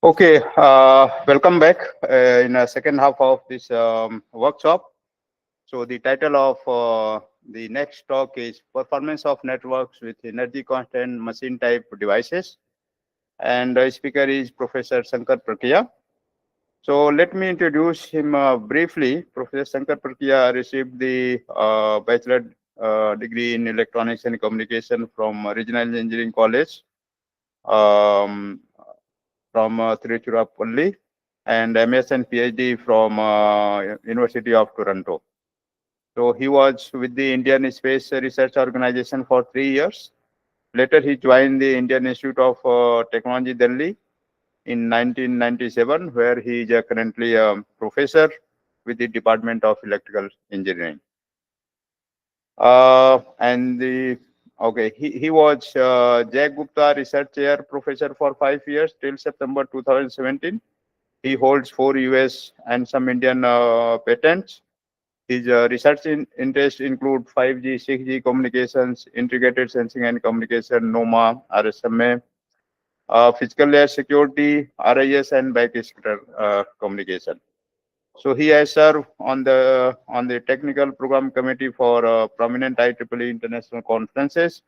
Okay, welcome back in the second half of this workshop. So the title of the next talk is Performance of Networks with Energy Constant Machine Type Devices. And the speaker is Professor Shankar Prakriya. So let me introduce him briefly. Professor Shankar Prakriya received the bachelor degree in Electronics and Communication from Regional Engineering College um, from Tiruchirappalli, and MS and PhD from University of Toronto. So he was with the Indian Space Research Organization for 3 years. Later, he joined the Indian Institute of Technology, Delhi in 1997, where he is currently a professor with the Department of Electrical Engineering. He was Jack Gupta Research Chair Professor for 5 years till September 2017. He holds 4 US and some Indian patents. His research interests include 5G, 6G communications, integrated sensing and communication, NOMA, RSMA, physical layer security, RIS, and backscatter communication. So he has served on the technical program committee for prominent IEEE international conferences.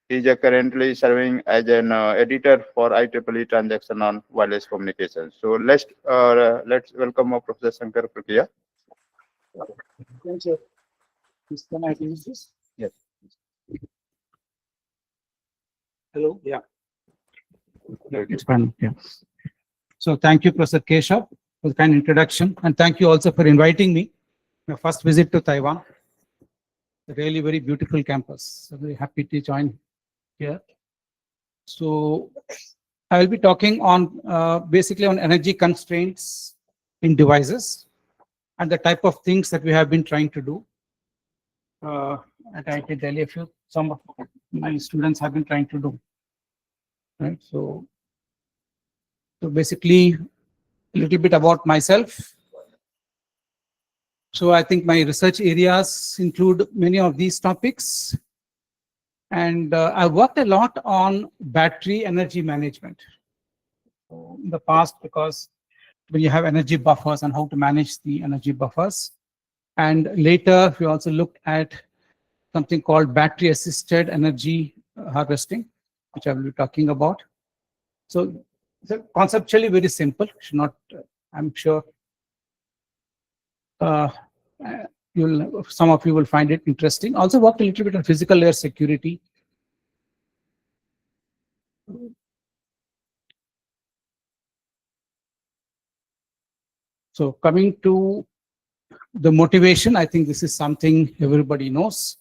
He is currently serving as an editor for IEEE transaction on wireless communications. So let's welcome Professor Shankar Prakriya. Thank you. Can I use this? Yes. Hello. Yeah. It's fine. Yeah. So thank you, Professor Keshav, for the kind introduction, and thank you also for inviting me. My first visit to Taiwan. A really very beautiful campus. So very happy to join here. So I will be talking on basically on energy constraints in devices and the type of things that we have been trying to do. At IIT Delhi, some of my students have been trying to do. Right. So basically, a little bit about myself. So I think my research areas include many of these topics. And I worked a lot on battery energy management in the past, because when you have energy buffers and how to manage the energy buffers. And later, we also looked at something called battery assisted energy harvesting, which I will be talking about. So conceptually very simple. Should not, I'm sure some of you will find it interesting. Also worked a little bit on physical layer security. So coming to the motivation, I think this is something everybody knows.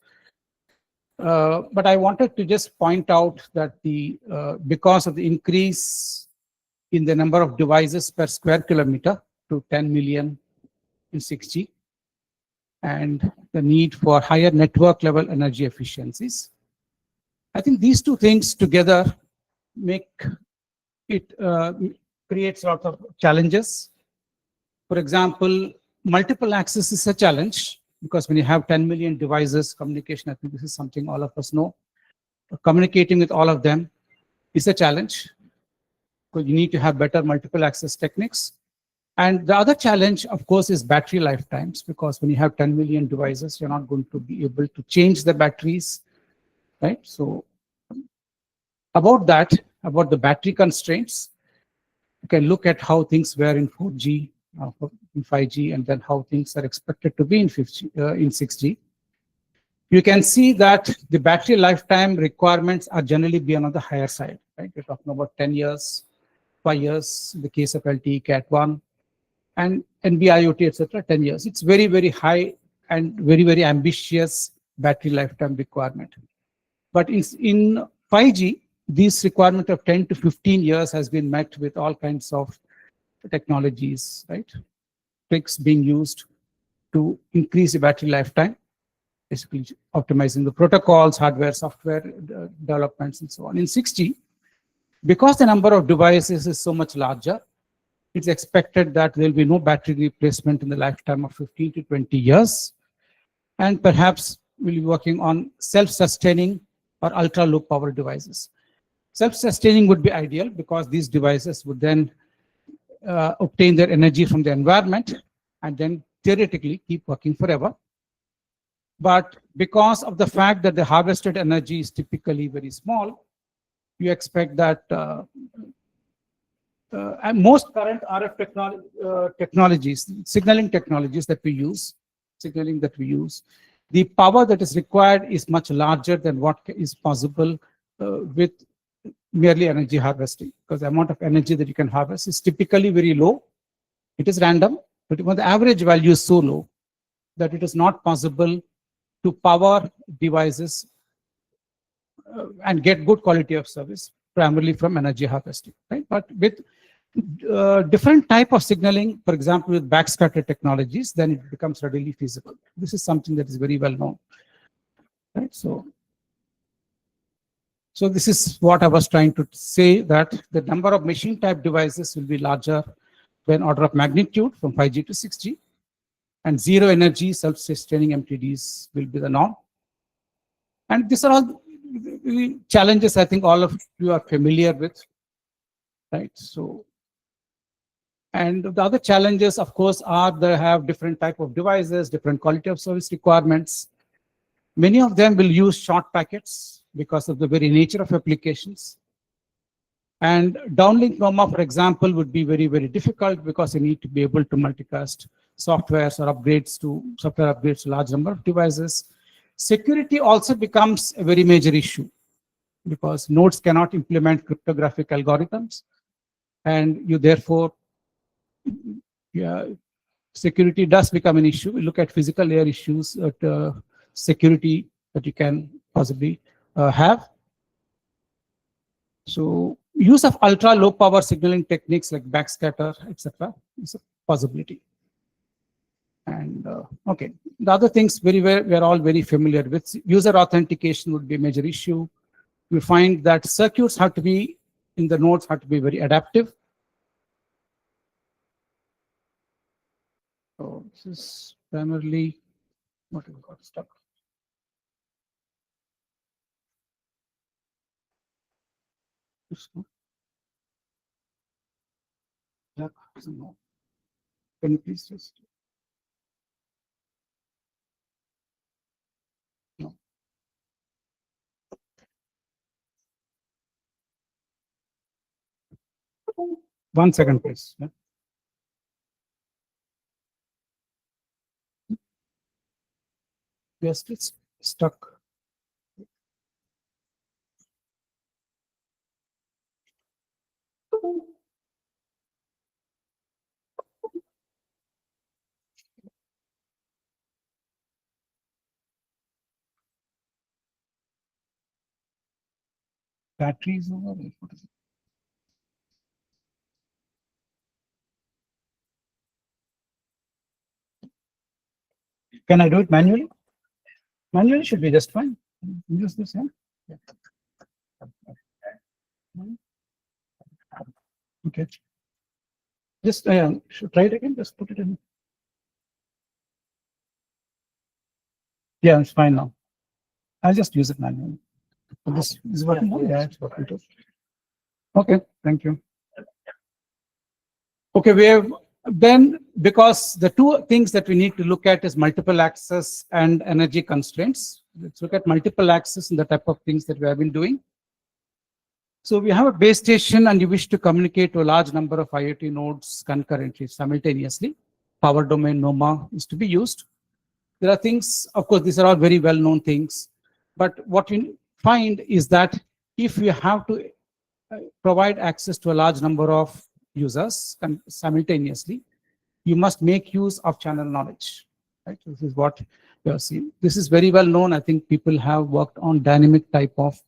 But I wanted to just point out that because of the increase in the number of devices per square kilometer to 10 million in 6G, and the need for higher network level energy efficiencies, I think these two things together make it creates a lot of challenges. For example, multiple access is a challenge, because when you have 10 million devices, communication, I think this is something all of us know. Communicating with all of them is a challenge, because you need to have better multiple access techniques. And the other challenge, of course, is battery lifetimes, because when you have 10 million devices, you're not going to be able to change the batteries, right? So about the battery constraints, you can look at how things were in 4G, in 5G, and then how things are expected to be in 6G. You can see that the battery lifetime requirements are generally be on the higher side, right? We're talking about 10 years, 5 years in the case of LTE Cat 1, and NB-IoT, etc., 10 years. It's very, very high and very, very ambitious battery lifetime requirement. But in 5G, this requirement of 10 to 15 years has been met with all kinds of technologies, right? Tricks being used to increase the battery lifetime, basically optimizing the protocols, hardware, software developments, and so on. In 6G, because the number of devices is so much larger, it's expected that there will be no battery replacement in the lifetime of 15 to 20 years. And perhaps we'll be working on self-sustaining or ultra-low power devices. Self-sustaining would be ideal, because these devices would then obtain their energy from the environment and then theoretically keep working forever. But because of the fact that the harvested energy is typically very small, you expect that and most current RF technologies, signaling that we use, the power that is required is much larger than what is possible with merely energy harvesting, because the amount of energy that you can harvest is typically very low. It is random, but when the average value is so low that it is not possible to power devices and get good quality of service primarily from energy harvesting, right? But with different type of signaling, for example, with backscatter technologies, then it becomes readily feasible. This is something that is very well known, right? So this is what I was trying to say, that the number of machine type devices will be larger by order of magnitude from 5G to 6G, and zero energy self-sustaining MTDs will be the norm. And these are all challenges I think all of you are familiar with, right? So, and the other challenges, of course, are they have different type of devices, different quality of service requirements. Many of them will use short packets because of the very nature of applications. And downlink NOMA, for example, would be very, very difficult because you need to be able to multicast softwares or software upgrades to large number of devices. Security also becomes a very major issue because nodes cannot implement cryptographic algorithms, and you therefore, security does become an issue. We look at physical layer issues, at security that you can possibly have. So use of ultra low power signaling techniques like backscatter, etc., is a possibility. And okay, the other things we are all very familiar with. User authentication would be a major issue. We find that circuits have to be in the nodes have to be very adaptive. So this is primarily what we got stuck. Yeah, no. Can you please just? No. 1 second, please. Yeah. Yes, it's stuck. Batteries over. What is it? Can I do it manually? Manually should be just fine. Use this, yeah? Okay. Just should try it again. Just put it in. Yeah, it's fine now. I'll just use it manually. This is working. Yeah, it's working too. Okay, thank you. Okay, we have then, because the two things that we need to look at is multiple access and energy constraints. Let's look at multiple access and the type of things that we have been doing. So we have a base station and you wish to communicate to a large number of IoT nodes concurrently, simultaneously. Power domain NOMA is to be used. There are things, of course, these are all very well-known things. But what we find is that if you have to provide access to a large number of users simultaneously, you must make use of channel knowledge. Right? This is what you are seeing. This is very well known. I think people have worked on dynamic type of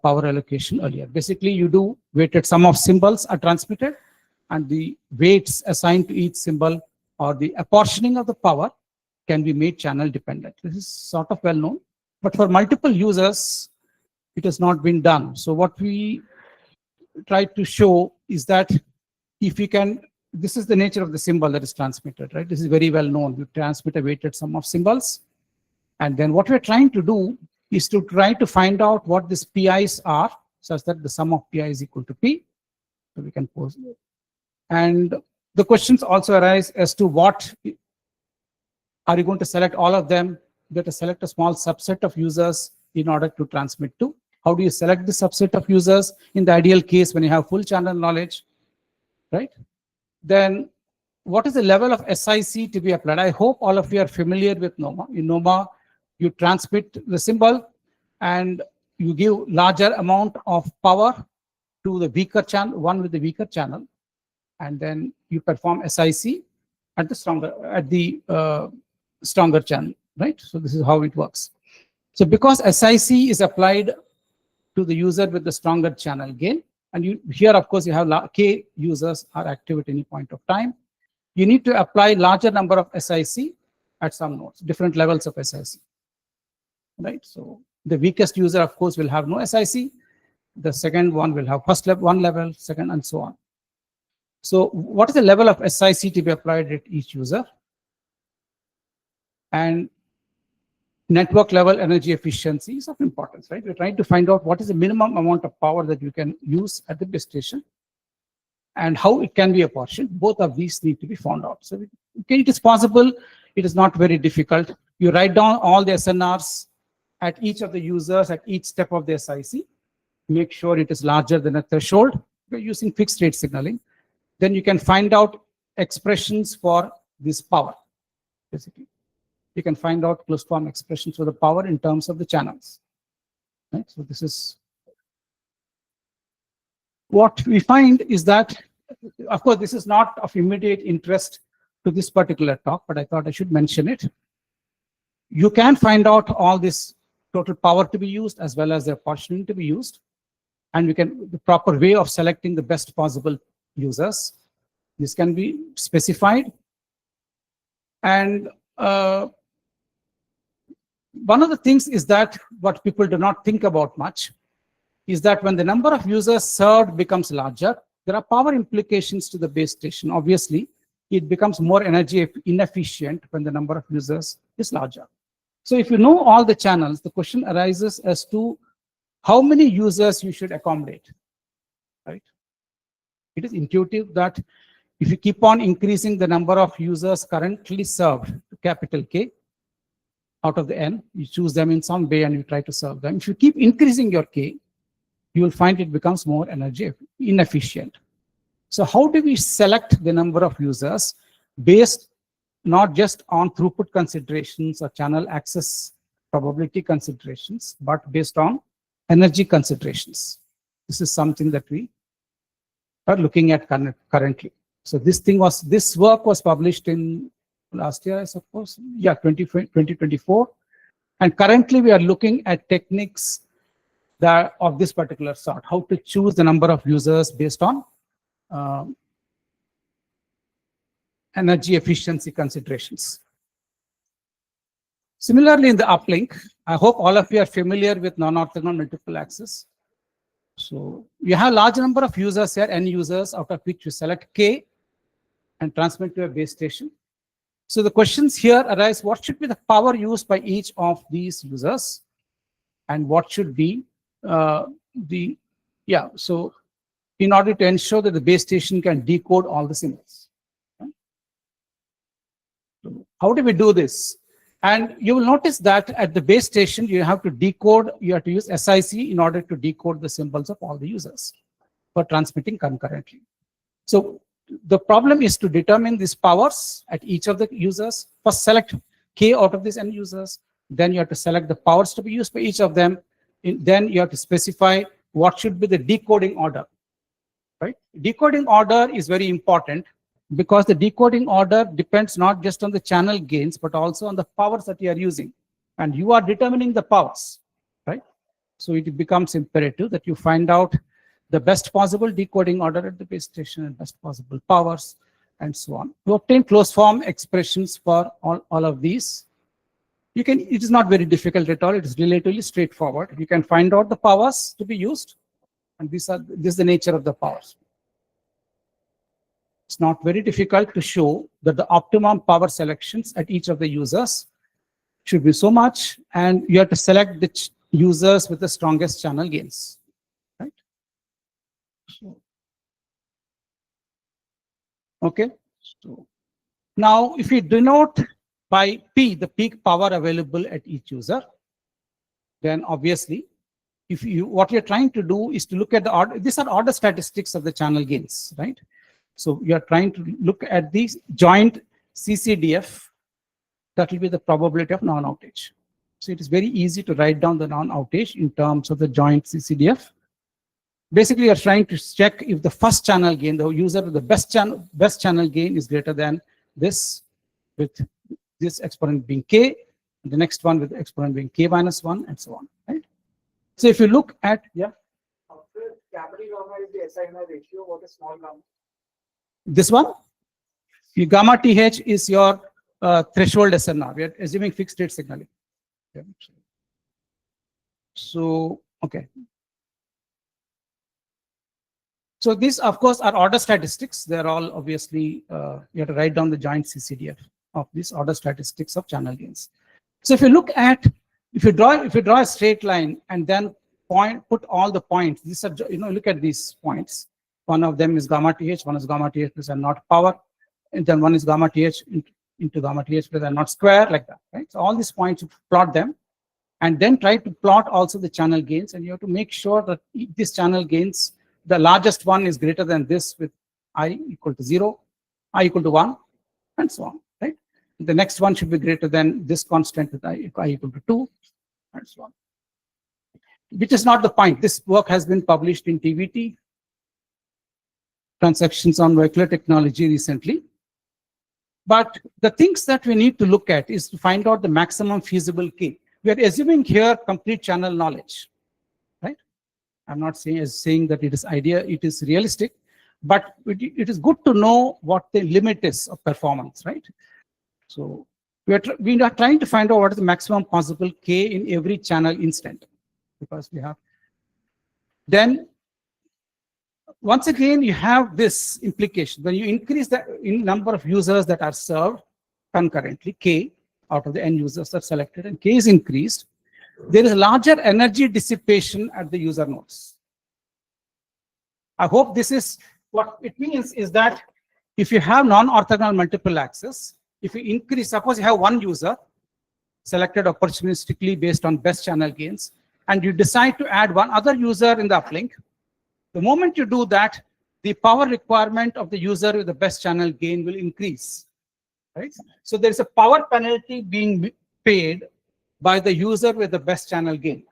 power allocation earlier. Basically, you do weighted sum of symbols are transmitted, and the weights assigned to each symbol or the apportioning of the power can be made channel dependent. This is sort of well known, but for multiple users, it has not been done. So what we try to show is that if you can, this is the nature of the symbol that is transmitted, right? This is very well known. You transmit a weighted sum of symbols. And then what we're trying to do is to try to find out what these PIs are, such that the sum of PI is equal to P. So we can pose And the questions also arise as to what are you going to select all of them? You have to select a small subset of users in order to transmit to. How do you select the subset of users in the ideal case when you have full channel knowledge, right? Then what is the level of SIC to be applied? I hope all of you are familiar with NOMA. In NOMA, you transmit the symbol and you give larger amount of power to the weaker channel, one with the weaker channel, and then you perform SIC at the stronger channel, right? So this is how it works. So because SIC is applied to the user with the stronger channel gain, and here, of course, you have K users are active at any point of time. You need to apply larger number of SIC at some nodes, different levels of SIC, right? So the weakest user, of course, will have no SIC. The second one will have one level, second, and so on. So what is the level of SIC to be applied at each user? And network level energy efficiency is of importance, right? We're trying to find out what is the minimum amount of power that you can use at the base station and how it can be apportioned. Both of these need to be found out. So it is possible. It is not very difficult. You write down all the SNRs at each of the users at each step of the SIC. Make sure it is larger than a threshold. We're using fixed rate signaling. Then you can find out expressions for this power, basically. You can find out closed form expressions for the power in terms of the channels. Right? So this is what we find is that, of course, this is not of immediate interest to this particular talk, but I thought I should mention it. You can find out all this total power to be used as well as the apportioning to be used. And we can, the proper way of selecting the best possible users. This can be specified. And one of the things is that what people do not think about much is that when the number of users served becomes larger, there are power implications to the base station. Obviously, it becomes more energy inefficient when the number of users is larger. So if you know all the channels, the question arises as to how many users you should accommodate, right? It is intuitive that if you keep on increasing the number of users currently served to capital K, out of the N, you choose them in some way and you try to serve them. If you keep increasing your K, you will find it becomes more energy inefficient. So how do we select the number of users based not just on throughput considerations or channel access probability considerations, but based on energy considerations? This is something that we are looking at currently. So this work was published in last year, I suppose. Yeah, 2024. And currently we are looking at techniques that of this particular sort, how to choose the number of users based on energy efficiency considerations. Similarly, in the uplink, I hope all of you are familiar with non-orthogonal multiple access. So you have a large number of users here, N users, out of which you select K and transmit to a base station. So the questions here arise, what should be the power used by each of these users? And what should be so in order to ensure that the base station can decode all the symbols. Right? So how do we do this? And you will notice that at the base station, you have to use SIC in order to decode the symbols of all the users for transmitting concurrently. So the problem is to determine these powers at each of the users. First, select K out of these N users. Then you have to select the powers to be used by each of them. Then you have to specify what should be the decoding order. Right? Decoding order is very important because the decoding order depends not just on the channel gains, but also on the powers that you are using. And you are determining the powers. Right? So it becomes imperative that you find out the best possible decoding order at the base station and best possible powers, and so on. To obtain closed form expressions for all of these, it is not very difficult at all. It is relatively straightforward. You can find out the powers to be used, and this is the nature of the powers. It's not very difficult to show that the optimum power selections at each of the users should be so much, and you have to select the users with the strongest channel gains. Okay. So now, if we denote by P, the peak power available at each user, then obviously, if you what you're trying to do is to look at the order. These are order statistics of the channel gains, right? So you're trying to look at the joint CCDF. That will be the probability of non-outage. So it is very easy to write down the non-outage in terms of the joint CCDF. Basically, you're trying to check if the first channel gain, the user with the best channel gain is greater than this, with this exponent being k, the next one with the exponent being k minus 1, and so on. Right. So if you look at After capital gamma is the SI ratio, what is small gamma? this one, your gamma th is your threshold SNR. We are assuming fixed state signaling. Yeah. So okay. So these, of course, are order statistics. They're all obviously, you have to write down the joint CCDF of these order statistics of channel gains. So if you look at, if you draw a straight line and then put all the points, these are, look at these points. One of them is gamma th, one is gamma th plus and not power, and then one is gamma th into gamma th plus and not square, like that, right? So all these points, you plot them, and then try to plot also the channel gains, and you have to make sure that these channel gains, the largest one is greater than this with I equal to 0, I equal to 1, and so on, right? The next one should be greater than this constant with I equal to 2, and so on. Which is not the point. This work has been published in TVT, Transactions on Molecular Technology, recently. But the things that we need to look at is to find out the maximum feasible K. We are assuming here complete channel knowledge, right? I'm not saying that it is it is realistic, but it is good to know what the limit is of performance, right? So we are trying to find out what is the maximum possible K in every channel instant, because we have. Then once again, you have this implication. When you increase the number of users that are served concurrently, K out of the n users are selected, and K is increased, there is larger energy dissipation at the user nodes. I hope this is what it means, is that if you have non-orthogonal multiple access, if you increase, suppose you have one user selected opportunistically based on best channel gains, and you decide to add one other user in the uplink, the moment you do that, the power requirement of the user with the best channel gain will increase, right? So there is a power penalty being paid by the user with the best channel gain,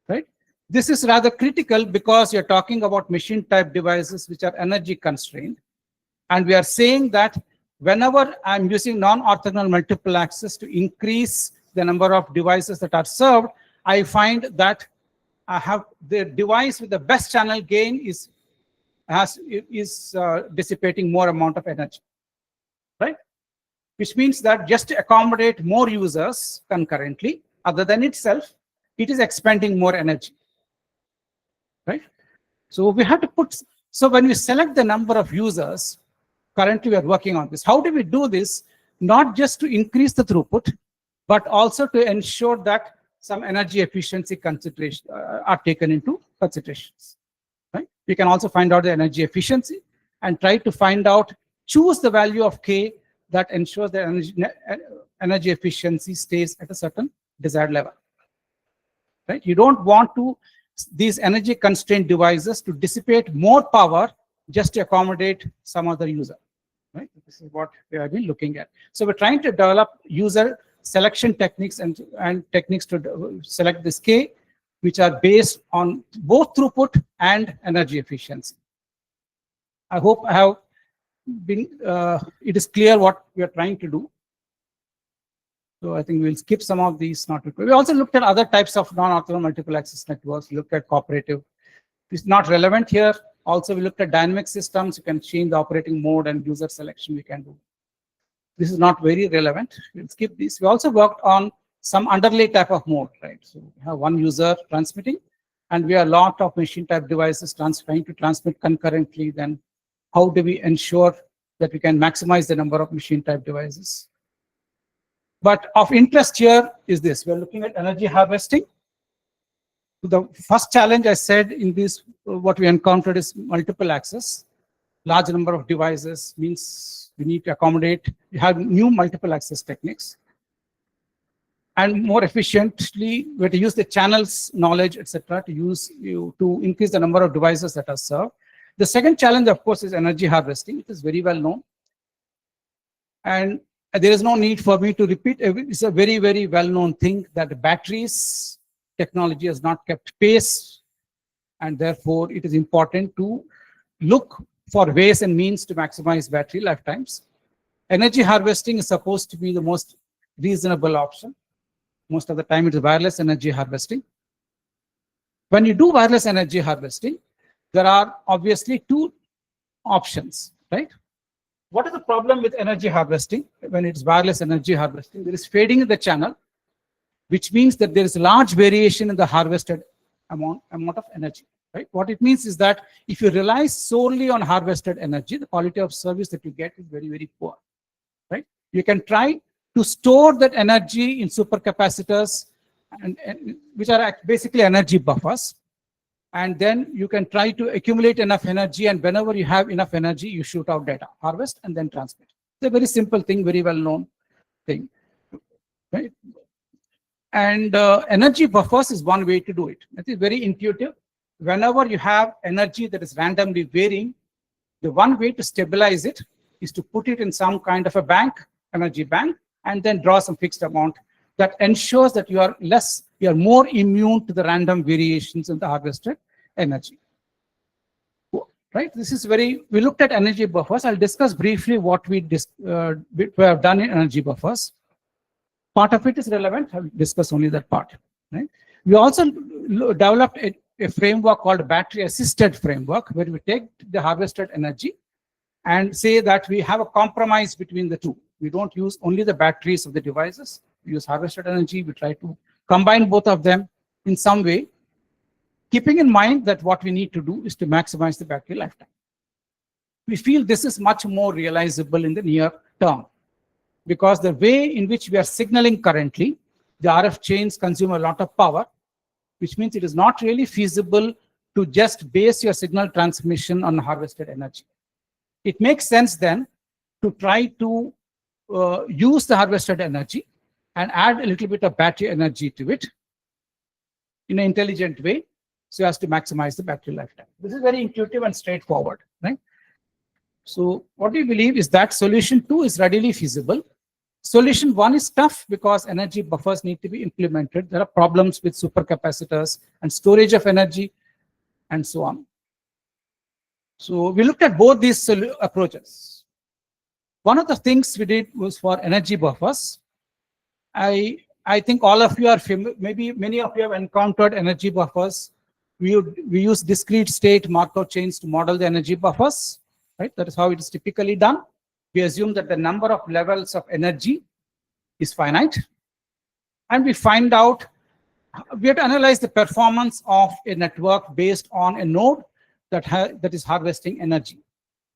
right? This is rather critical because you're talking about machine type devices which are energy constrained. And we are saying that whenever I'm using non-orthogonal multiple access to increase the number of devices that are served, I find that I have the device with the best channel gain is dissipating more amount of energy, right? Which means that just to accommodate more users concurrently, other than itself, it is expending more energy, right? So we have to put, so when we select the number of users, currently we are working on this. How do we do this? Not just to increase the throughput, but also to ensure that some energy efficiency considerations are taken into considerations, right? We can also find out the energy efficiency and try to find out, choose the value of K that ensures the energy efficiency stays at a certain desired level, right? You don't want these energy constrained devices to dissipate more power just to accommodate some other user, right? This is what we have been looking at. So we're trying to develop user selection techniques and techniques to select this K, which are based on both throughput and energy efficiency. I hope I have been, it is clear what we are trying to do. So I think we'll skip some of these not required. We also looked at other types of non-orthogonal multiple access networks. We looked at cooperative. It's not relevant here. Also, we looked at dynamic systems. You can change the operating mode and user selection we can do. This is not very relevant. We'll skip this. We also worked on some underlay type of mode, right? So we have one user transmitting, and we have a lot of machine type devices trying to transmit concurrently. Then how do we ensure that we can maximize the number of machine type devices? But of interest here is this. We're looking at energy harvesting. The first challenge I said in this, what we encountered is multiple access. large number of devices means we need to accommodate, we have new multiple access techniques. And more efficiently, we have to use the channels, knowledge, etc., to increase the number of devices that are served. The second challenge, of course, is energy harvesting. It is very well known. And there is no need for me to repeat. It's a very, very well-known thing that batteries technology has not kept pace, and therefore it is important to look for ways and means to maximize battery lifetimes. Energy harvesting is supposed to be the most reasonable option. Most of the time it is wireless energy harvesting. When you do wireless energy harvesting, there are obviously two options, right? What is the problem with energy harvesting? When it's wireless energy harvesting, there is fading in the channel, which means that there is large variation in the harvested amount of energy, right? What it means is that if you rely solely on harvested energy, the quality of service that you get is very, very poor, right? You can try to store that energy in supercapacitors, and which are basically energy buffers. And then you can try to accumulate enough energy, and whenever you have enough energy, you shoot out data, harvest, and then transmit. It's a very simple thing, very well-known thing, right? And energy buffers is one way to do it. It is very intuitive. Whenever you have energy that is randomly varying, the one way to stabilize it is to put it in some kind of a bank, energy bank, and then draw some fixed amount that ensures that you are more immune to the random variations in the harvested energy. Right? This is we looked at energy buffers. I'll discuss briefly what we have done in energy buffers. Part of it is relevant. I'll discuss only that part. Right? We also developed a framework called battery assisted framework, where we take the harvested energy and say that we have a compromise between the two. We don't use only the batteries of the devices. We use harvested energy. We try to combine both of them in some way, keeping in mind that what we need to do is to maximize the battery lifetime. We feel this is much more realizable in the near term, because the way in which we are signaling currently, the RF chains consume a lot of power, which means it is not really feasible to just base your signal transmission on harvested energy. It makes sense then to try to use the harvested energy and add a little bit of battery energy to it in an intelligent way, so as to maximize the battery lifetime. This is very intuitive and straightforward, right? So what we believe is that solution 2 is readily feasible. Solution 1 is tough because energy buffers need to be implemented. There are problems with supercapacitors and storage of energy and so on. So we looked at both these approaches. One of the things we did was for energy buffers. I think all of you are familiar, maybe many of you have encountered energy buffers. We use discrete state Markov chains to model the energy buffers, right? That is how it is typically done. We assume that the number of levels of energy is finite. And we find out, we have to analyze the performance of a network based on a node that is harvesting energy.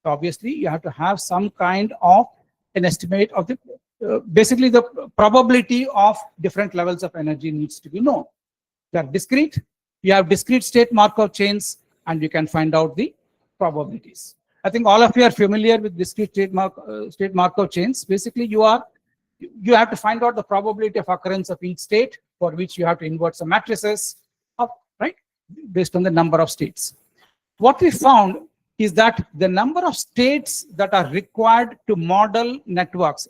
Obviously, you have to have some kind of an estimate of the, basically the probability of different levels of energy needs to be known. They are discrete. You have discrete state Markov chains, and you can find out the probabilities. I think all of you are familiar with discrete state Markov chains. Basically, you have to find out the probability of occurrence of each state, for which you have to invert some matrices, right, based on the number of states. What we found is that the number of states that are required to model networks,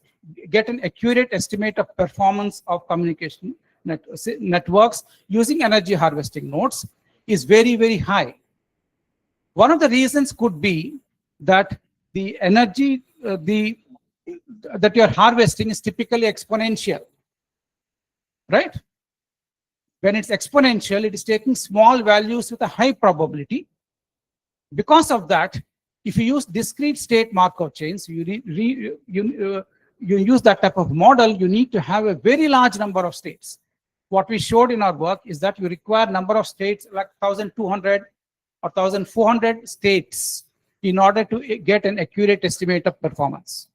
get an accurate estimate of performance of communication networks using energy harvesting nodes, is very, very high. One of the reasons could be that the energy that you're harvesting is typically exponential, right? When it's exponential, it is taking small values with a high probability. Because of that, if you use discrete state Markov chains, you use that type of model, you need to have a very large number of states. What we showed in our work is that you require number of states like 1,200 or 1,400 states in order to get an accurate estimate of performance.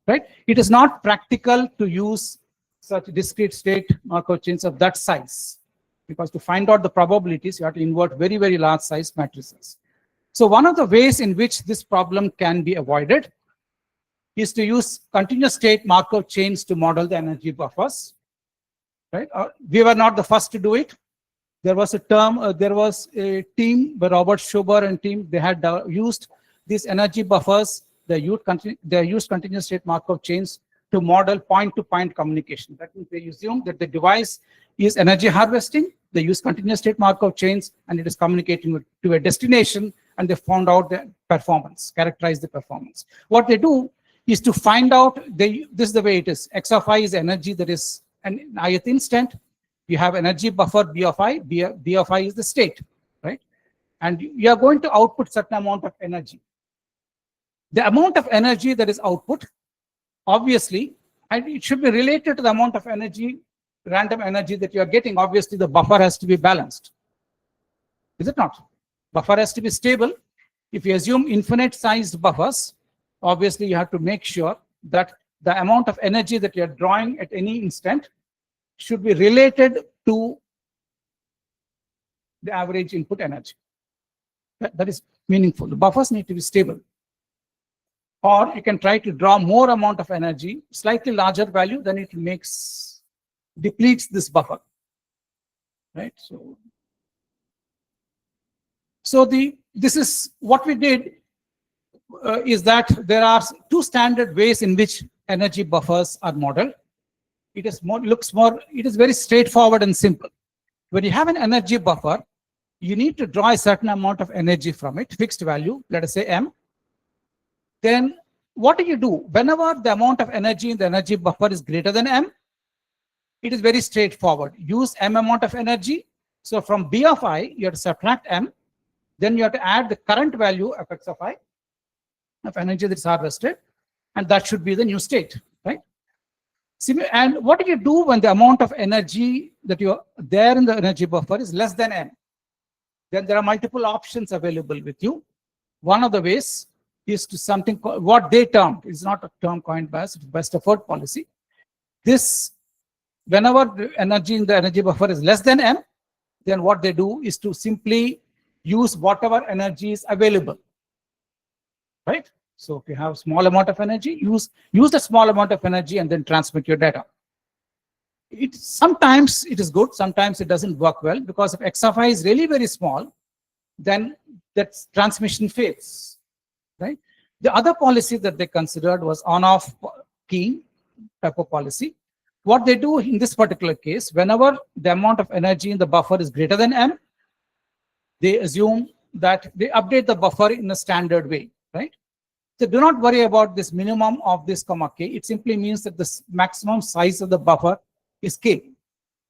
Right? It is not practical to use such discrete state Markov chains of that size, because to find out the probabilities, you have to invert very, very large size matrices. So one of the ways in which this problem can be avoided is to use continuous state Markov chains to model the energy buffers. Right? We were not the first to do it. There was a team by Robert Schober and team. They had used these energy buffers. They used continuous state Markov chains to model point-to-point communication. That means they assume that the device is energy harvesting. They use continuous state Markov chains, and it is communicating to a destination. And they found out the performance, characterize the performance. What they do is to find out. This is the way it is. X of I is energy that is an ith instant. You have energy buffer B of I. B of I is the state, right? And you are going to output certain amount of energy. The amount of energy that is output, obviously, and it should be related to the amount of energy, random energy that you are getting. Obviously, the buffer has to be balanced. Is it not? Buffer has to be stable. If you assume infinite sized buffers, obviously you have to make sure that the amount of energy that you are drawing at any instant should be related to the average input energy. That is meaningful. The buffers need to be stable. Or you can try to draw more amount of energy, slightly larger value, then it depletes this buffer. Right? So this is what we did is that there are two standard ways in which energy buffers are modeled. It is very straightforward and simple. When you have an energy buffer, you need to draw a certain amount of energy from it, fixed value, let us say M. Then what do? Whenever the amount of energy in the energy buffer is greater than M, it is very straightforward. Use M amount of energy. So from B of I, you have to subtract M. Then you have to add the current value of X of I, of energy that is harvested. And that should be the new state, right? And what do you do when the amount of energy that you are there in the energy buffer is less than M? Then there are multiple options available with you. One of the ways is to something called, what they termed, it's not a term coined by us, it's best effort policy. This, whenever the energy in the energy buffer is less than M, then what they do is to simply use whatever energy is available, right? So if you have small amount of energy, use the small amount of energy and then transmit your data. Sometimes it is good, sometimes it doesn't work well, because if X of I is really very small, then that transmission fades, right? The other policy that they considered was on-off keying type of policy. What they do in this particular case, whenever the amount of energy in the buffer is greater than M, they assume that they update the buffer in a standard way, right? So do not worry about this minimum of this comma k. It simply means that the maximum size of the buffer is k,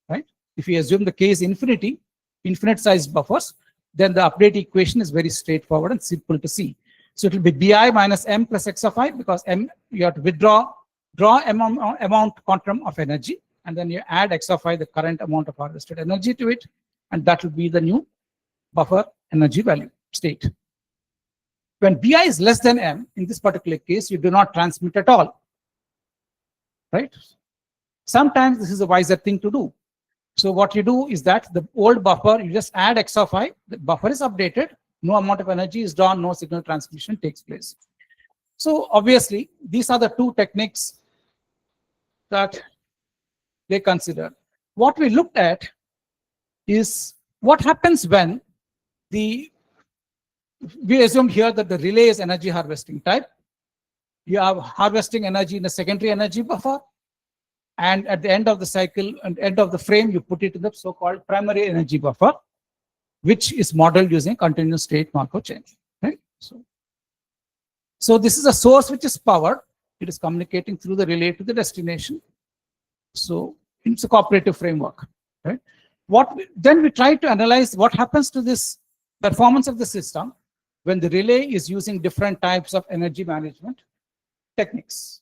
right? If you assume the k is infinite sized buffers, then the update equation is very straightforward and simple to see. So it will be bi minus m plus x of I, because m, you have to draw amount quantum of energy, and then you add x of I, the current amount of harvested energy, to it, and that will be the new buffer energy value state. When bi is less than m, in this particular case, you do not transmit at all, right? Sometimes this is a wiser thing to do. So what you do is that the old buffer, you just add x of I, the buffer is updated, no amount of energy is drawn, no signal transmission takes place. So obviously, these are the two techniques that they consider. What we looked at is what happens when we assume here that the relay is energy harvesting type. You are harvesting energy in a secondary energy buffer, and at the end of the cycle and end of the frame, you put it in the so-called primary energy buffer, which is modeled using continuous state Markov chain. Right? So this is a source which is powered. It is communicating through the relay to the destination. So it's a cooperative framework. Right? Then we try to analyze what happens to this performance of the system when the relay is using different types of energy management techniques.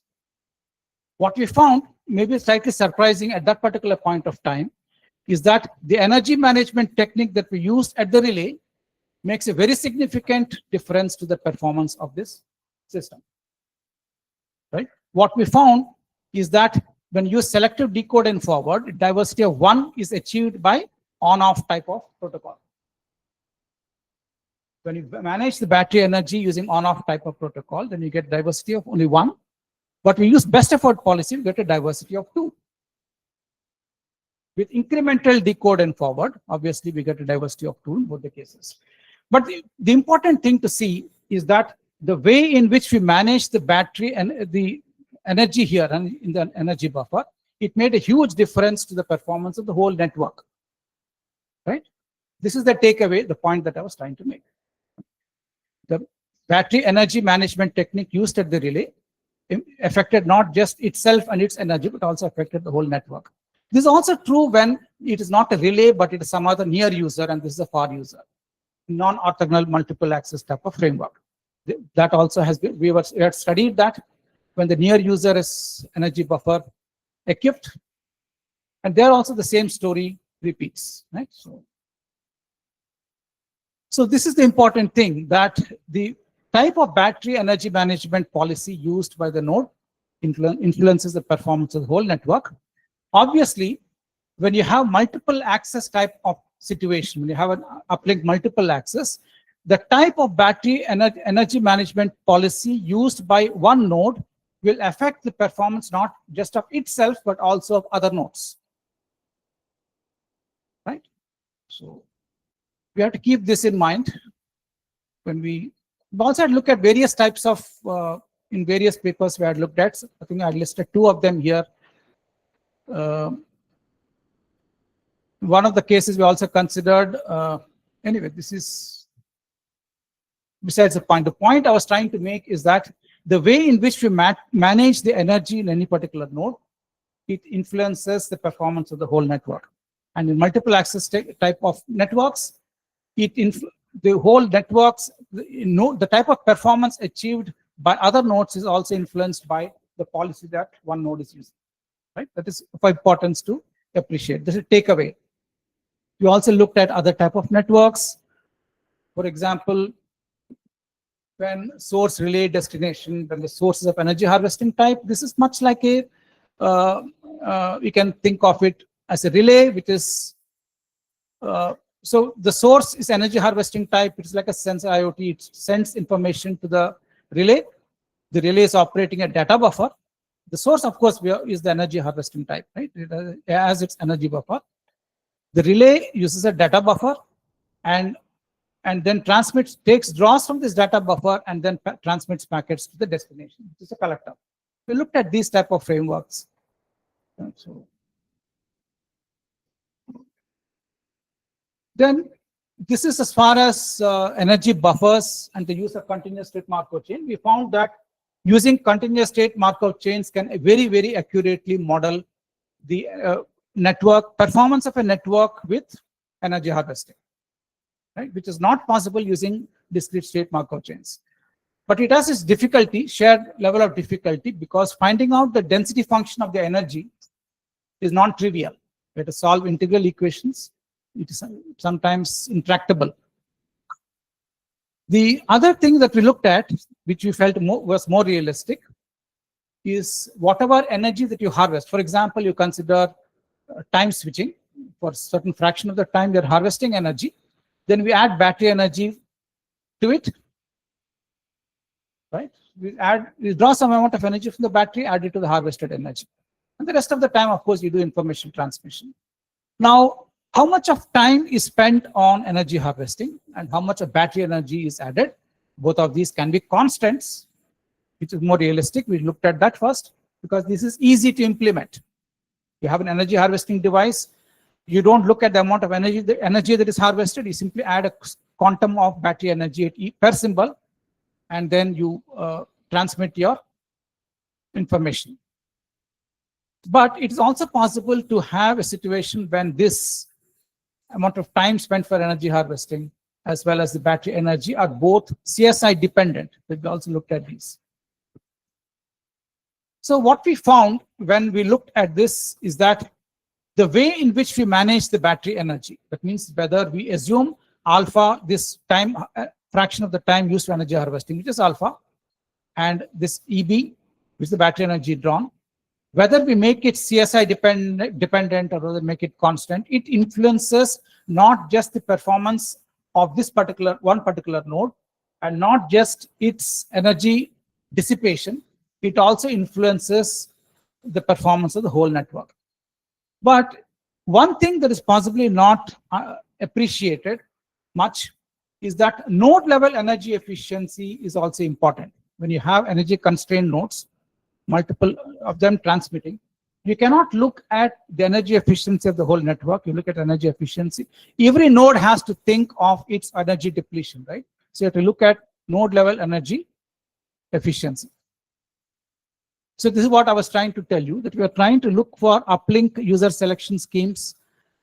What we found, maybe slightly surprising at that particular point of time, is that the energy management technique that we used at the relay makes a very significant difference to the performance of this system. Right? What we found is that when you use selective decode and forward, diversity of 1 is achieved by on-off type of protocol. When you manage the battery energy using on-off type of protocol, then you get diversity of only 1. But we use best effort policy, we get a diversity of 2. With incremental decode and forward, obviously we get a diversity of 2 in both the cases. But the important thing to see is that the way in which we manage the battery and the energy here and in the energy buffer, it made a huge difference to the performance of the whole network. Right? This is the takeaway, the point that I was trying to make. The battery energy management technique used at the relay affected not just itself and its energy, but also affected the whole network. This is also true when it is not a relay, but it is some other near user, and this is a far user. Non-orthogonal multiple access type of framework. That also has been, we had studied that when the near user is energy buffer equipped, and there also the same story repeats, right? So this is the important thing, that the type of battery energy management policy used by the node influences the performance of the whole network. Obviously, when you have multiple access type of situation, when you have an uplink multiple access, the type of battery energy management policy used by one node will affect the performance not just of itself, but also of other nodes. Right? So we have to keep this in mind when we also had look at various types of, in various papers we had looked at. I think I listed 2 of them here. One of the cases we also considered, anyway, this is besides the point. The point I was trying to make is that the way in which we manage the energy in any particular node, it influences the performance of the whole network. And in multiple access type of networks, the whole networks, the type of performance achieved by other nodes is also influenced by the policy that one node is using. Right? That is of importance to appreciate. This is a takeaway. We also looked at other type of networks. For example, when source relay destination, then the sources of energy harvesting type, this is much like a, we can think of it as a relay, which is, so the source is energy harvesting type. It's like a sensor IoT. It sends information to the relay. The relay is operating a data buffer. The source, of course, is the energy harvesting type, right? It has its energy buffer. The relay uses a data buffer and then draws from this data buffer and then transmits packets to the destination, which is a collector. We looked at these type of frameworks. So then this is as far as energy buffers and the use of continuous state Markov chain. We found that using continuous state Markov chains can very, very accurately model the network performance of a network with energy harvesting, right? Which is not possible using discrete state Markov chains. But it has its difficulty, shared level of difficulty, because finding out the density function of the energy is non-trivial. We have to solve integral equations. It is sometimes intractable. The other thing that we looked at, which we felt was more realistic, is whatever energy that you harvest. For example, you consider time switching. For a certain fraction of the time, you're harvesting energy. Then we add battery energy to it. Right? We draw some amount of energy from the battery, add it to the harvested energy. And the rest of the time, of course, you do information transmission. Now, how much of time is spent on energy harvesting and how much of battery energy is added? Both of these can be constants, which is more realistic. We looked at that first because this is easy to implement. You have an energy harvesting device. You don't look at the amount of energy, that is harvested. You simply add a quantum of battery energy per symbol, and then you transmit your information. But it is also possible to have a situation when this amount of time spent for energy harvesting as well as the battery energy are both CSI dependent. We also looked at these. So what we found when we looked at this is that the way in which we manage the battery energy, that means whether we assume alpha, this time fraction of the time used for energy harvesting, which is alpha, and this EB, which is the battery energy drawn, whether we make it CSI dependent or whether make it constant, it influences not just the performance of this one particular node, and not just its energy dissipation, it also influences the performance of the whole network. But one thing that is possibly not appreciated much is that node level energy efficiency is also important. When you have energy constrained nodes, multiple of them transmitting, you cannot look at the energy efficiency of the whole network. You look at energy efficiency. Every node has to think of its energy depletion, right? So you have to look at node level energy efficiency. So this is what I was trying to tell you, that we are trying to look for uplink user selection schemes,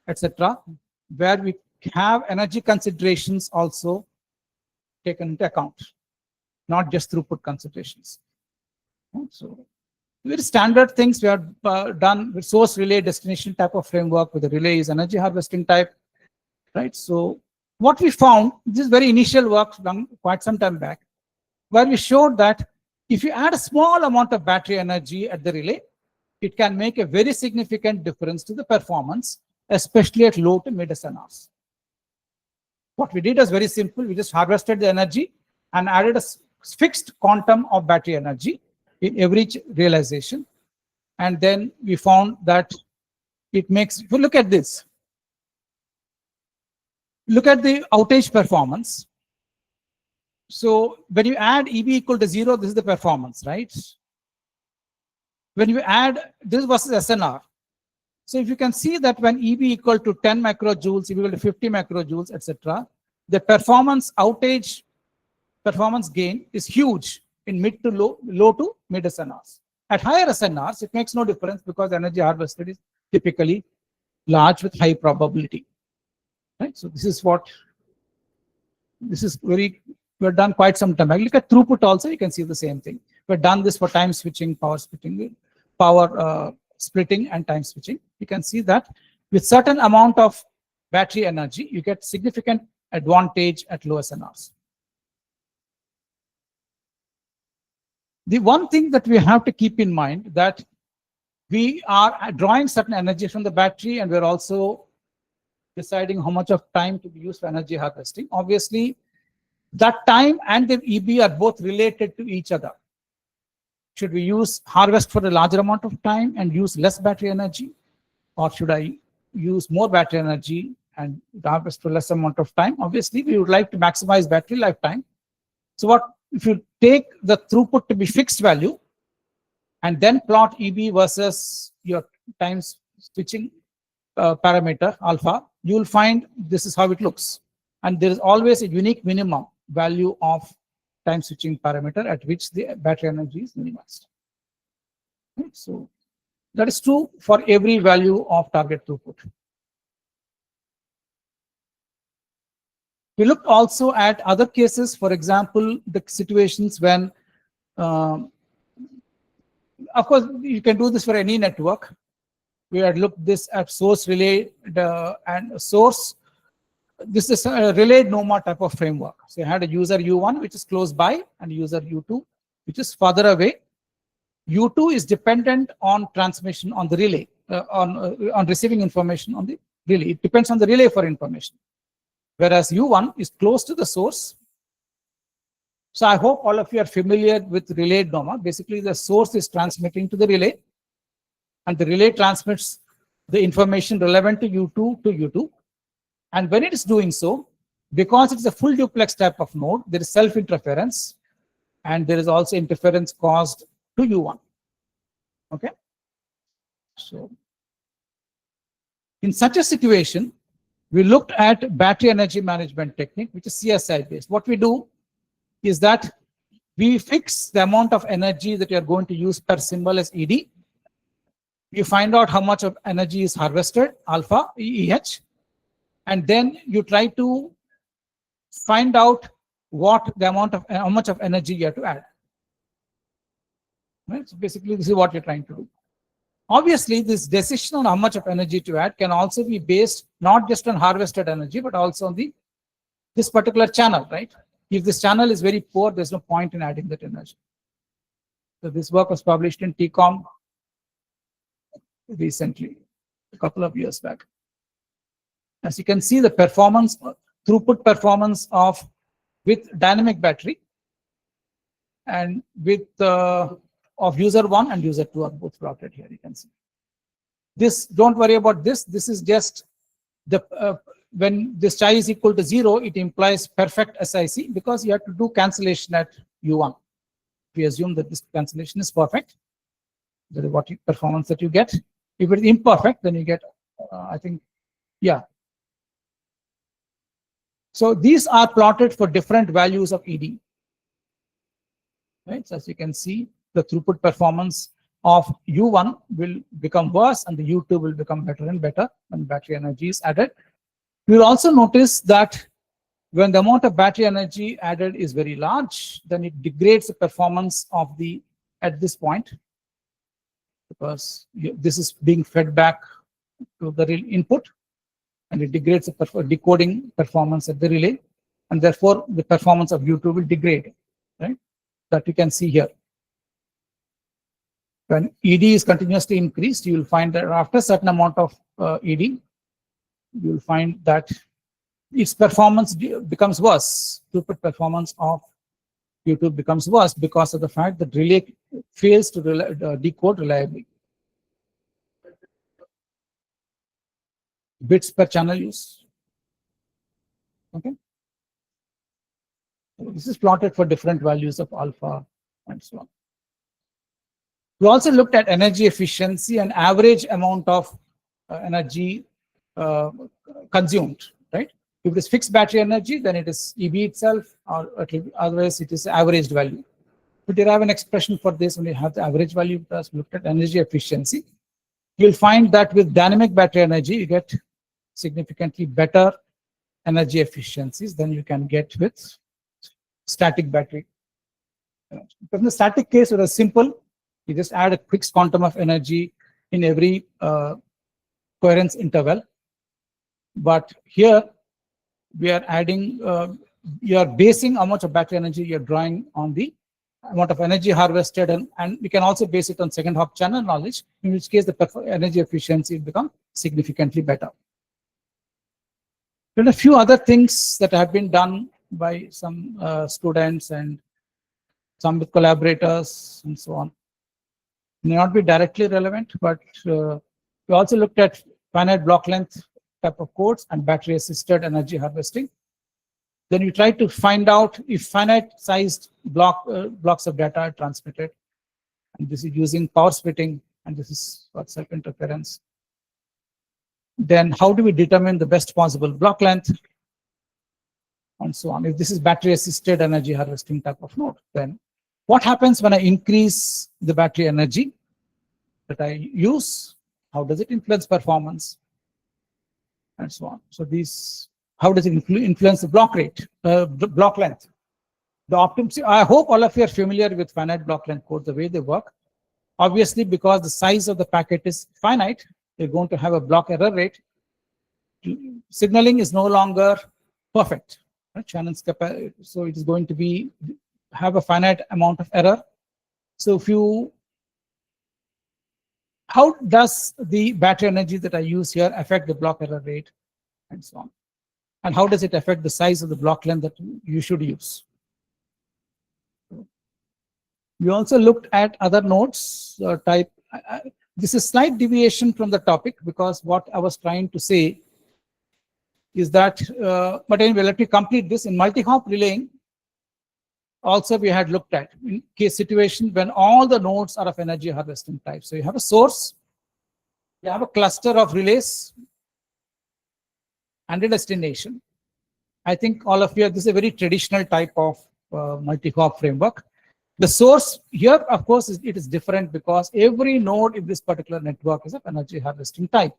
etc., where we have energy considerations also taken into account, not just throughput considerations. So very standard things we have done with source relay destination type of framework, with the relay is energy harvesting type, right? So what we found, this is very initial work done quite some time back, where we showed that if you add a small amount of battery energy at the relay, it can make a very significant difference to the performance, especially at low to mid SNRs. What we did was very simple. We just harvested the energy and added a fixed quantum of battery energy in every realization. And then we found that it makes, if you look at this, look at the outage performance. So when you add EB equal to 0, this is the performance, right? When you add this versus SNR. So if you can see that when EB equal to 10 microjoules, EB equal to 50 microjoules, etc., the performance outage performance gain is huge in mid to low to mid SNRs. At higher SNRs, it makes no difference because energy harvested is typically large with high probability. Right? So this is very, we've done quite some time. I look at throughput also, you can see the same thing. We've done this for time switching, power splitting, splitting and time switching. You can see that with certain amount of battery energy, you get significant advantage at low SNRs. The one thing that we have to keep in mind that we are drawing certain energy from the battery, and we're also deciding how much of time to be used for energy harvesting. Obviously, that time and the EB are both related to each other. Should we harvest for a larger amount of time and use less battery energy? Or should I use more battery energy and harvest for less amount of time? Obviously, we would like to maximize battery lifetime. So if you take the throughput to be fixed value and then plot EB versus your time switching parameter alpha, you will find this is how it looks. And there is always a unique minimum value of time switching parameter at which the battery energy is minimized. Right? So that is true for every value of target throughput. We looked also at other cases, for example, the situations when, of course, you can do this for any network. We had looked this at source relay and source. This is a relay NOMA type of framework. So you had a user U1, which is close by, and user U2, which is farther away. U2 is dependent on transmission on the relay, on receiving information on the relay. It depends on the relay for information. Whereas U1 is close to the source. So I hope all of you are familiar with relay NOMA. Basically, the source is transmitting to the relay, and the relay transmits the information relevant to U2 to U2. And when it is doing so, because it's a full duplex type of node, there is self-interference, and there is also interference caused to U1. Okay? So in such a situation, we looked at battery energy management technique, which is CSI based. What we do is that we fix the amount of energy that you are going to use per symbol as ED. You find out how much of energy is harvested, alpha, EH, and then you try to find out how much of energy you have to add. Right? So basically, this is what you're trying to do. Obviously, this decision on how much of energy to add can also be based not just on harvested energy, but also on this particular channel, right? If this channel is very poor, there's no point in adding that energy. So this work was published in TCOM recently, a couple of years back. As you can see, the performance throughput performance of with dynamic battery and with of user 1 and user 2 are both plotted here. You can see this. Don't worry about this. This is just the when this chi is equal to 0, it implies perfect SIC because you have to do cancellation at U1. We assume that this cancellation is perfect. That is what performance that you get. If it is imperfect, then you get, I think, yeah. So these are plotted for different values of ED. Right? So as you can see, the throughput performance of U1 will become worse and the U2 will become better and better when battery energy is added. You will also notice that when the amount of battery energy added is very large, then it degrades the performance of the at this point, because this is being fed back to the real input, and it degrades the decoding performance at the relay, and therefore the performance of U2 will degrade. Right? That you can see here. When ED is continuously increased, you will find that after a certain amount of ED, you will find that its performance becomes worse. Throughput performance of U2 becomes worse because of the fact that relay fails to decode reliably. Bits per channel use. Okay. So this is plotted for different values of alpha and so on. We also looked at energy efficiency and average amount of energy consumed, right? If it is fixed battery energy, then it is EB itself, or otherwise it is averaged value. We derive an expression for this when you have the average value. Plus, we looked at energy efficiency. You'll find that with dynamic battery energy, you get significantly better energy efficiencies than you can get with static battery. But in the static case, it was simple. You just add a fixed quantum of energy in every coherence interval. But here, we are adding, you are basing how much of battery energy you are drawing on the amount of energy harvested, and we can also base it on second half channel knowledge, in which case the energy efficiency will become significantly better. There are a few other things that have been done by some students and some with collaborators and so on. May not be directly relevant, but we also looked at finite block length type of codes and battery assisted energy harvesting. Then we try to find out if finite sized blocks of data are transmitted, and this is using power splitting, and this is for self interference. Then how do we determine the best possible block length and so on? If this is battery assisted energy harvesting type of node, then what happens when I increase the battery energy that I use? How does it influence performance and so on? So these, how does it influence the block rate, the block length? The I hope all of you are familiar with finite block length code, the way they work. Obviously, because the size of the packet is finite, you're going to have a block error rate. Signaling is no longer perfect. Right? So it is going to have a finite amount of error. So if you, how does the battery energy that I use here affect the block error rate and so on? And how does it affect the size of the block length that you should use? We also looked at other nodes type. This is slight deviation from the topic, because what I was trying to say is that, but anyway, let me complete this. In multi-hop relaying, also we had looked at in case situation when all the nodes are of energy harvesting type. So you have a source, you have a cluster of relays, and a destination. I think all of you, this is a very traditional type of multi-hop framework. The source here, of course, it is different because every node in this particular network is of energy harvesting type.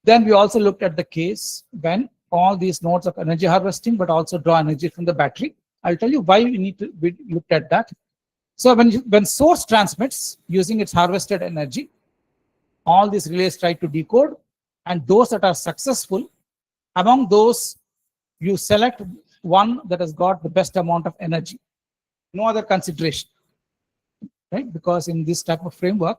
Then we also looked at the case when all these nodes of energy harvesting, but also draw energy from the battery. I'll tell you why we looked at that. So when source transmits using its harvested energy, all these relays try to decode, and those that are successful, among those, you select one that has got the best amount of energy. No other consideration, right? Because in this type of framework,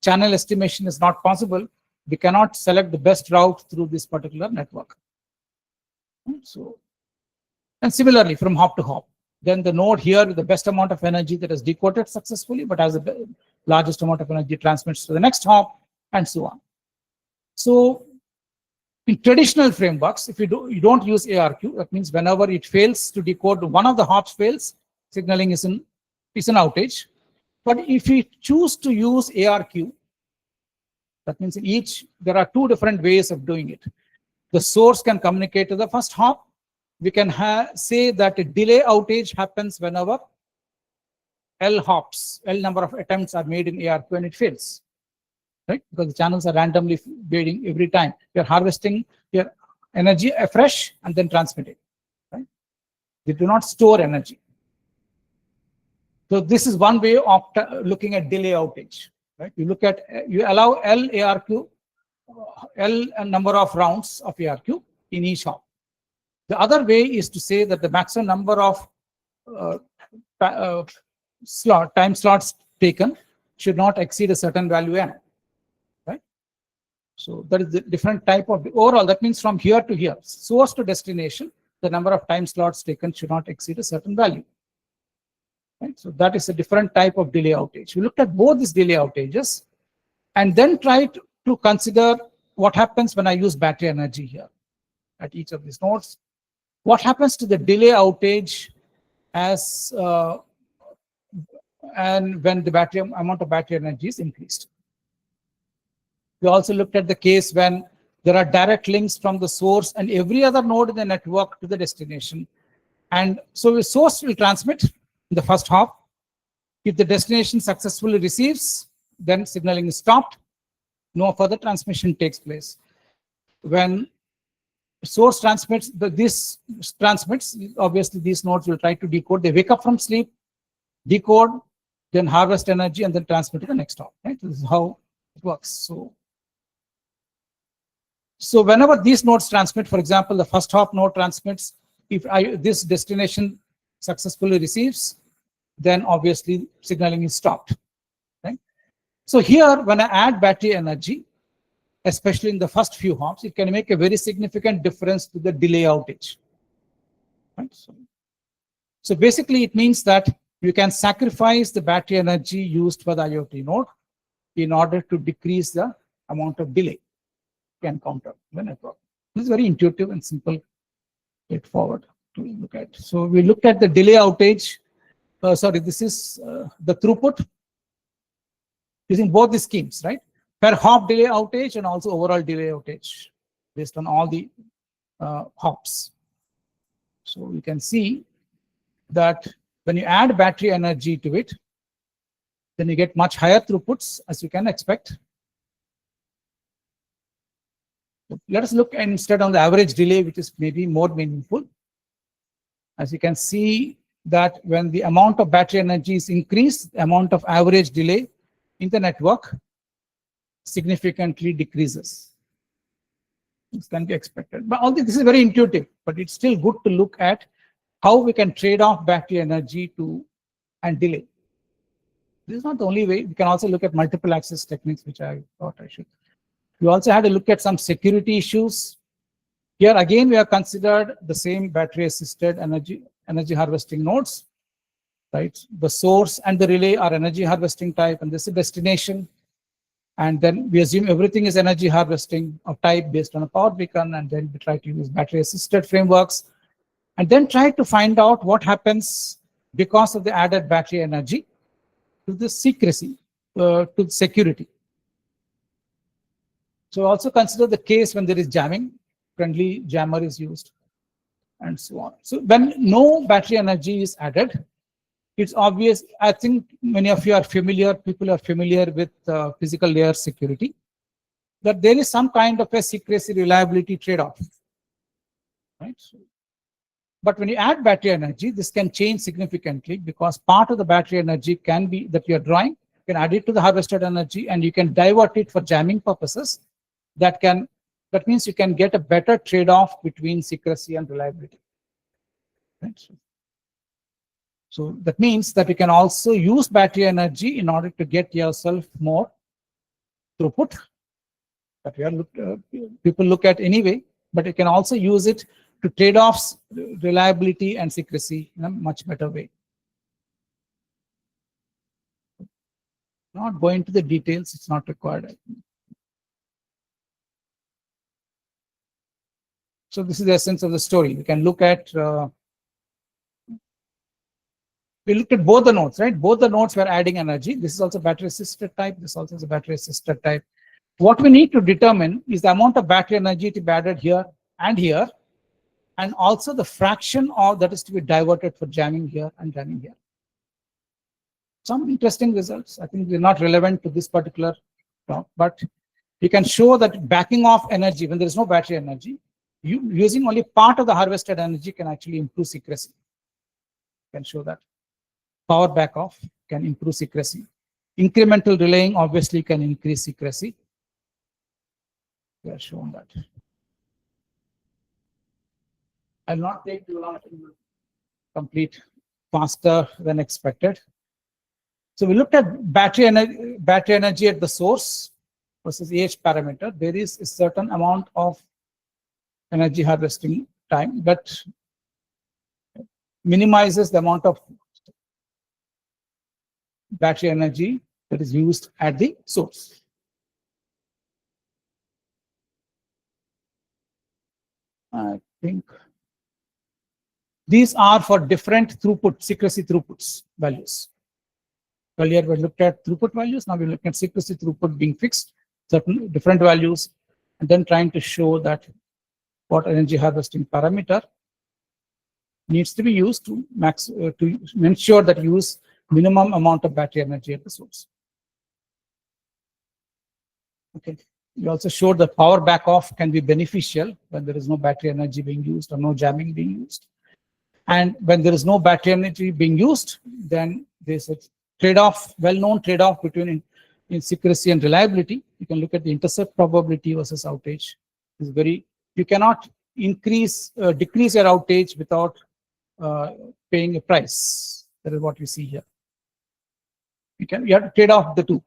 channel estimation is not possible. We cannot select the best route through this particular network. So, and similarly from hop to hop, then the node here with the best amount of energy that is decoded successfully, but has the largest amount of energy transmits to the next hop, and so on. So in traditional frameworks, if you don't use ARQ, that means whenever it fails to decode, one of the hops fails, signaling is an outage. But if we choose to use ARQ, that means in there are two different ways of doing it. The source can communicate to the first hop. We can say that a delay outage happens whenever L number of attempts are made in ARQ and it fails. Right? Because the channels are randomly fading every time. You're harvesting your energy afresh and then transmitting. Right? They do not store energy. So this is one way of looking at delay outage. Right? You allow L ARQ, L number of rounds of ARQ in each hop. The other way is to say that the maximum number of time slots taken should not exceed a certain value n. Right? So that is the different type of overall. That means from here to here, source to destination, the number of time slots taken should not exceed a certain value. Right? So that is a different type of delay outage. We looked at both these delay outages and then tried to consider what happens when I use battery energy here at each of these nodes. What happens to the delay outage and when the amount of battery energy is increased. We also looked at the case when there are direct links from the source and every other node in the network to the destination. And so the source will transmit in the first hop. If the destination successfully receives, then signaling is stopped. No further transmission takes place. When source transmits, obviously these nodes will try to decode. They wake up from sleep, decode, then harvest energy, and then transmit to the next hop. Right? This is how it works. So whenever these nodes transmit, for example, the first hop node transmits, if this destination successfully receives, then obviously signaling is stopped. Right? So here, when I add battery energy, especially in the first few hops, it can make a very significant difference to the delay outage. Right? So basically, it means that you can sacrifice the battery energy used for the IoT node in order to decrease the amount of delay you encounter in the network. This is very intuitive and simple, straightforward to look at. So we looked at the delay outage. This is the throughput using both the schemes, right? Per hop delay outage and also overall delay outage based on all the hops. So you can see that when you add battery energy to it, then you get much higher throughputs, as you can expect. Let us look instead on the average delay, which is maybe more meaningful. As you can see that when the amount of battery energy is increased, the amount of average delay in the network significantly decreases. This can be expected. But all this is very intuitive, but it's still good to look at how we can trade off battery energy and delay. This is not the only way. We can also look at multiple access techniques, which I thought I should. We also had to look at some security issues. Here again, we have considered the same battery-assisted energy harvesting nodes, right? The source and the relay are energy harvesting type, and this is a destination. And then we assume everything is energy harvesting of type based on a power beacon, and then we try to use battery-assisted frameworks, and then try to find out what happens because of the added battery energy to the secrecy, to security. So also consider the case when there is jamming, friendly jammer is used, and so on. So when no battery energy is added, it's obvious. I think many of you are familiar, people are familiar with physical layer security, that there is some kind of a secrecy reliability trade-off. Right? But when you add battery energy, this can change significantly because part of the battery energy can be that you're drawing, you can add it to the harvested energy and you can divert it for jamming purposes. That means you can get a better trade-off between secrecy and reliability. Right? So that means that you can also use battery energy in order to get yourself more throughput that people look at anyway, but you can also use it to trade-offs, reliability and secrecy in a much better way. Not going into the details, it's not required. So this is the essence of the story. We can look at, we looked at both the nodes, right? Both the nodes were adding energy. This is also battery assisted type. This also is a battery assisted type. What we need to determine is the amount of battery energy to be added here, and also the fraction of that is to be diverted for jamming here and jamming here. Some interesting results. I think they're not relevant to this particular talk, but you can show that backing off energy when there is no battery energy, using only part of the harvested energy can actually improve secrecy. You can show that. Power back off can improve secrecy. Incremental relaying obviously can increase secrecy. We have shown that. I'll not take too long to complete faster than expected. So we looked at battery energy at the source versus AH parameter. There is a certain amount of energy harvesting time that minimizes the amount of battery energy that is used at the source. I think these are for different throughput, secrecy throughputs values. Earlier we looked at throughput values, now we're looking at secrecy throughput being fixed, certain different values, and then trying to show that what energy harvesting parameter needs to be used to ensure that you use minimum amount of battery energy at the source. Okay. We also showed that power back off can be beneficial when there is no battery energy being used or no jamming being used. And when there is no battery energy being used, then there's a trade-off, well-known trade-off between in secrecy and reliability. You can look at the intercept probability versus outage. It's very, you cannot decrease your outage without paying a price. That is what you see here. You have to trade off the two.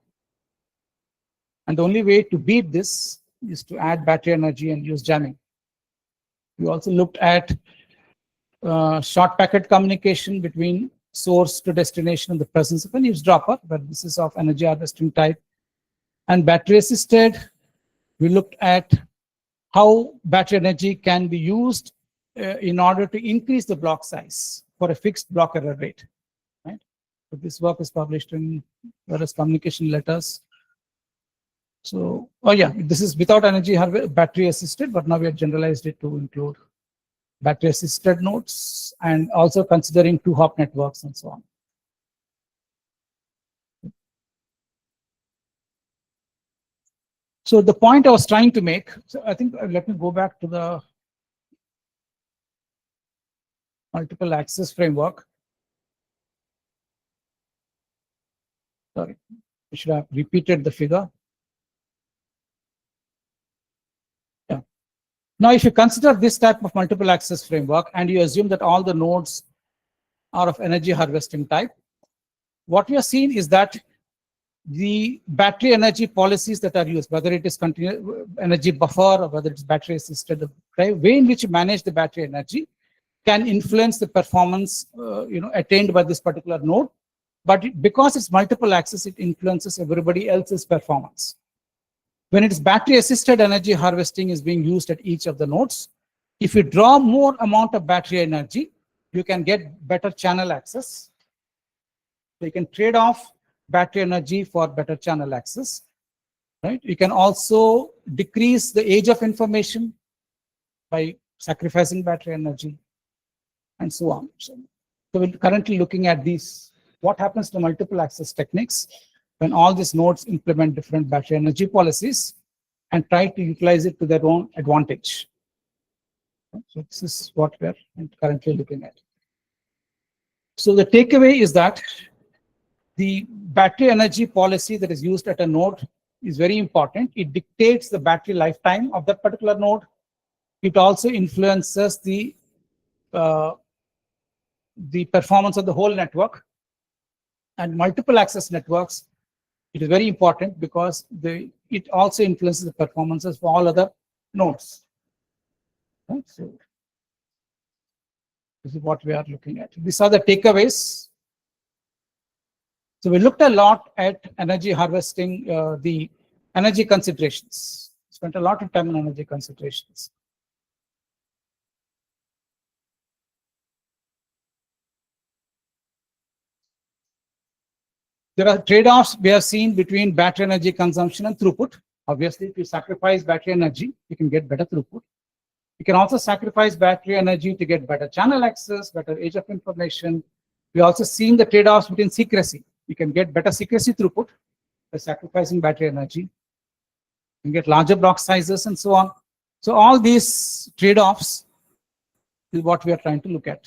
And the only way to beat this is to add battery energy and use jamming. We also looked at short packet communication between source to destination in the presence of an eavesdropper, but this is of energy harvesting type. And battery assisted, we looked at how battery energy can be used in order to increase the block size for a fixed block error rate. Right? So this work is published in various communication letters. So, oh yeah, this is without energy battery assisted, but now we have generalized it to include battery assisted nodes and also considering 2-hop networks and so on. So the point I was trying to make, so I think let me go back to the multiple access framework. Sorry, I should have repeated the figure. Yeah. Now, if you consider this type of multiple access framework and you assume that all the nodes are of energy harvesting type, what we are seeing is that the battery energy policies that are used, whether it is continuous energy buffer or whether it's battery assisted, the way in which you manage the battery energy can influence the performance attained by this particular node. But because it's multiple access, it influences everybody else's performance. When it is battery assisted energy harvesting is being used at each of the nodes, if you draw more amount of battery energy, you can get better channel access. So you can trade off battery energy for better channel access, right? You can also decrease the age of information by sacrificing battery energy and so on. So we're currently looking at these, what happens to multiple access techniques when all these nodes implement different battery energy policies and try to utilize it to their own advantage. So this is what we're currently looking at. So the takeaway is that the battery energy policy that is used at a node is very important. It dictates the battery lifetime of that particular node. It also influences the performance of the whole network. And multiple access networks, it is very important because it also influences the performances for all other nodes. Right? So This is what we are looking at. These are the takeaways. So we looked a lot at energy harvesting, the energy considerations. Spent a lot of time on energy considerations. There are trade-offs we have seen between battery energy consumption and throughput. Obviously, if you sacrifice battery energy, you can get better throughput. You can also sacrifice battery energy to get better channel access, better age of information. We also seen the trade-offs between secrecy. You can get better secrecy throughput by sacrificing battery energy. You can get larger block sizes and so on. So all these trade-offs is what we are trying to look at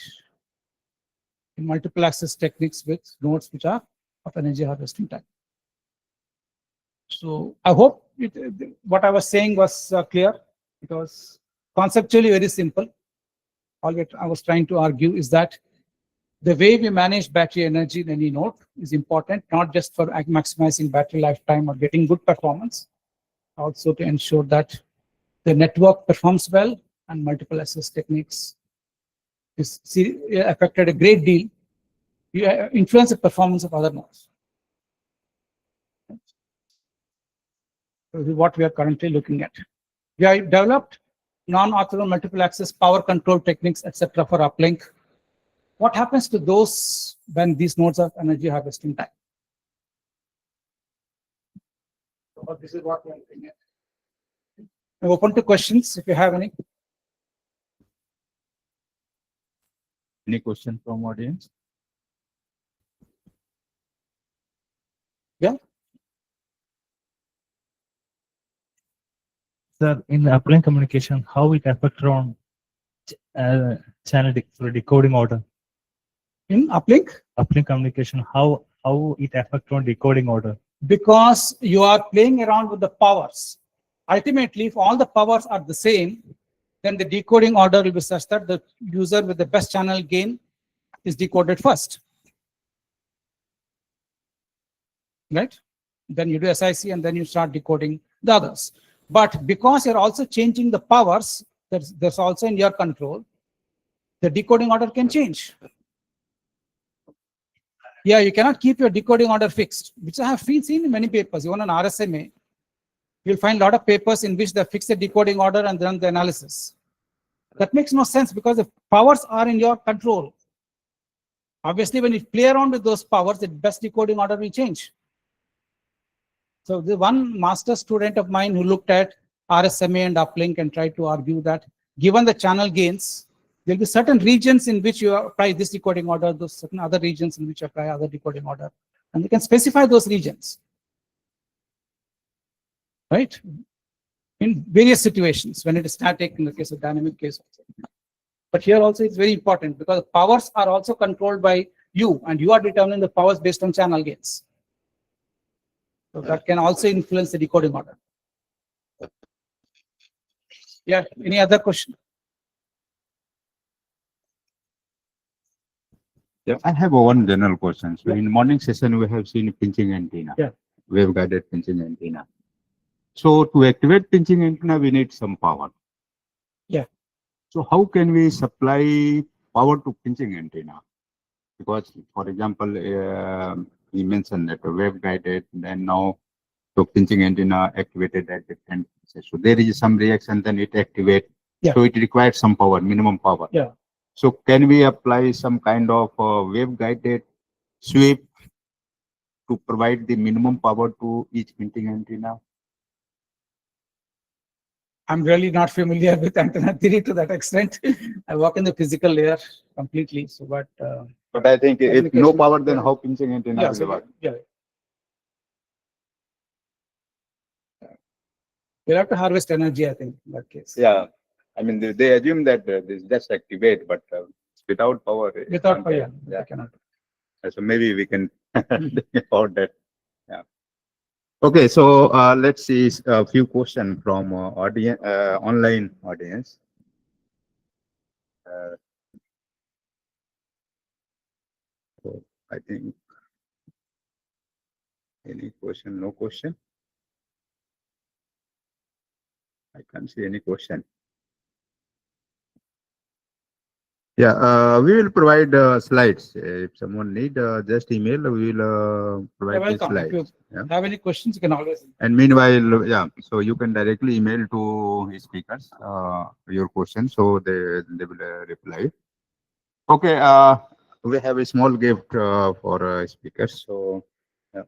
in multiple access techniques with nodes which are of energy harvesting type. So I hope what I was saying was clear. It was conceptually very simple. All that I was trying to argue is that the way we manage battery energy in any node is important, not just for maximizing battery lifetime or getting good performance, also to ensure that the network performs well and multiple access techniques is affected a great deal. You influence the performance of other nodes. This is what we are currently looking at. We have developed non-orthogonal multiple access power control techniques, etc. for uplink. What happens to those when these nodes are energy harvesting type? So this is what we are looking at. I'm open to questions if you have any. Any question from audience? Yeah. Sir, in the uplink communication, how it affects on channel decoding order? In uplink? Uplink communication, how it affects on decoding order? Because you are playing around with the powers. Ultimately, if all the powers are the same, then the decoding order will be such that the user with the best channel gain is decoded first. Right? Then you do SIC and then you start decoding the others. But because you're also changing the powers, that's also in your control, the decoding order can change. Yeah, you cannot keep your decoding order fixed, which I have seen in many papers. Even on RSMA, you'll find a lot of papers in which they fix the decoding order and then the analysis. That makes no sense because the powers are in your control. Obviously, when you play around with those powers, the best decoding order will change. So the one master student of mine who looked at RSMA and uplink and tried to argue that given the channel gains, there'll be certain regions in which you apply this decoding order, those certain other regions in which you apply other decoding order. And you can specify those regions. Right? In various situations, when it is static, in the case of dynamic case also. But here also it's very important because powers are also controlled by you and you are determining the powers based on channel gains. So that can also influence the decoding order. Yeah, any other question? Yeah, I have one general question. So in morning session, we have seen pinching antenna. Yeah. Wave guided pinching antenna. So to activate pinching antenna, we need some power. Yeah. So how can we supply power to pinching antenna? Because, for example, we mentioned that a wave guided, then now so pinching antenna activated at different places. So there is some reaction, then it activates. Yeah. So it requires some power, minimum power. Yeah. So can we apply some kind of wave guided sweep to provide the minimum power to each pinching antenna? I'm really not familiar with antenna theory to that extent. I work in the physical layer completely. So, but I think if no communication- power, then how pinching antenna yeah, will so, work? yeah. You'll have to harvest energy, I think, in that case. Yeah, I mean they assume that this just activate, but without power. it Without can't fire, get- yeah, yeah. I cannot. So maybe we can think about that. Yeah. Okay, so let's see a few questions from audience, online audience. So I think any question? No question. I can't see any question. Yeah, we will provide slides. If someone need, just email. We will provide the welcome. If you slides. Yeah. have any questions, you can always. And meanwhile, yeah, so you can directly email to speakers your question, so they will reply. Okay, we have a small gift for speakers. So, yeah.